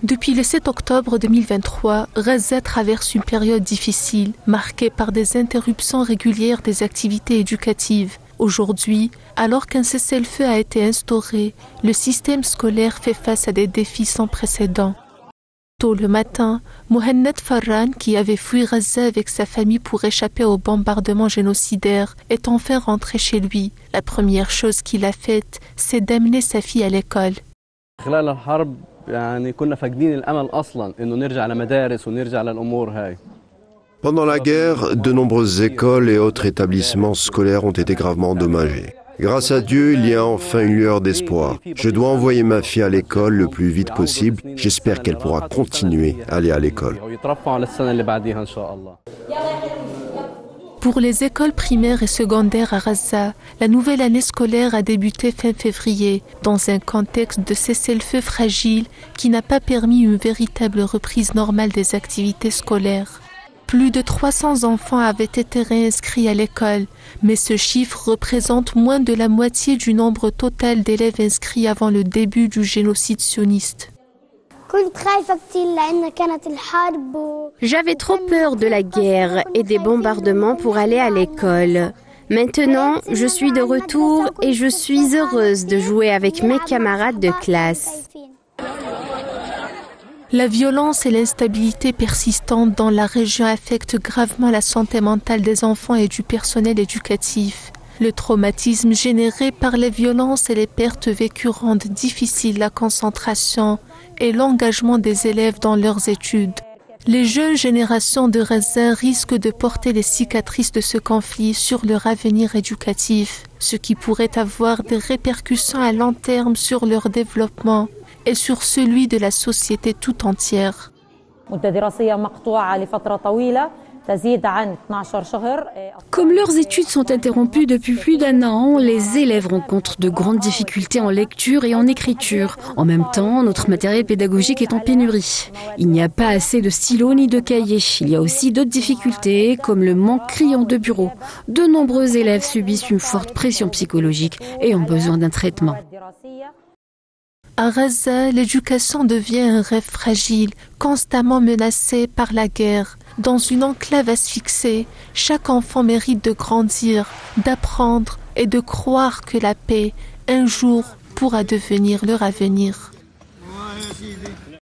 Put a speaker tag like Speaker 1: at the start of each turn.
Speaker 1: Depuis le 7 octobre 2023, Gaza traverse une période difficile, marquée par des interruptions régulières des activités éducatives. Aujourd'hui, alors qu'un cessez-le-feu a été instauré, le système scolaire fait face à des défis sans précédent. Tôt le matin, Mohamed Farran, qui avait fui Gaza avec sa famille pour échapper au bombardement génocidaire, est enfin rentré chez lui. La première chose qu'il a faite, c'est d'amener sa fille à l'école.
Speaker 2: Pendant la guerre, de nombreuses écoles et autres établissements scolaires ont été gravement endommagés. Grâce à Dieu, il y a enfin une lueur d'espoir. Je dois envoyer ma fille à l'école le plus vite possible. J'espère qu'elle pourra continuer à aller à l'école.
Speaker 1: Pour les écoles primaires et secondaires à Gaza, la nouvelle année scolaire a débuté fin février, dans un contexte de cessez-le-feu fragile qui n'a pas permis une véritable reprise normale des activités scolaires. Plus de 300 enfants avaient été réinscrits à l'école, mais ce chiffre représente moins de la moitié du nombre total d'élèves inscrits avant le début du génocide sioniste.
Speaker 3: J'avais trop peur de la guerre et des bombardements pour aller à l'école. Maintenant, je suis de retour et je suis heureuse de jouer avec mes camarades de classe.
Speaker 1: La violence et l'instabilité persistantes dans la région affectent gravement la santé mentale des enfants et du personnel éducatif. Le traumatisme généré par les violences et les pertes vécues rendent difficile la concentration et l'engagement des élèves dans leurs études. Les jeunes générations de Gaza risquent de porter les cicatrices de ce conflit sur leur avenir éducatif, ce qui pourrait avoir des répercussions à long terme sur leur développement et sur celui de la société tout entière.
Speaker 4: Comme leurs études sont interrompues depuis plus d'1 an, les élèves rencontrent de grandes difficultés en lecture et en écriture. En même temps, notre matériel pédagogique est en pénurie. Il n'y a pas assez de stylos ni de cahiers. Il y a aussi d'autres difficultés, comme le manque criant de bureaux. De nombreux élèves subissent une forte pression psychologique et ont besoin d'un traitement.
Speaker 1: À Gaza, l'éducation devient un rêve fragile, constamment menacé par la guerre. Dans une enclave asphyxiée, chaque enfant mérite de grandir, d'apprendre et de croire que la paix, un jour, pourra devenir leur avenir.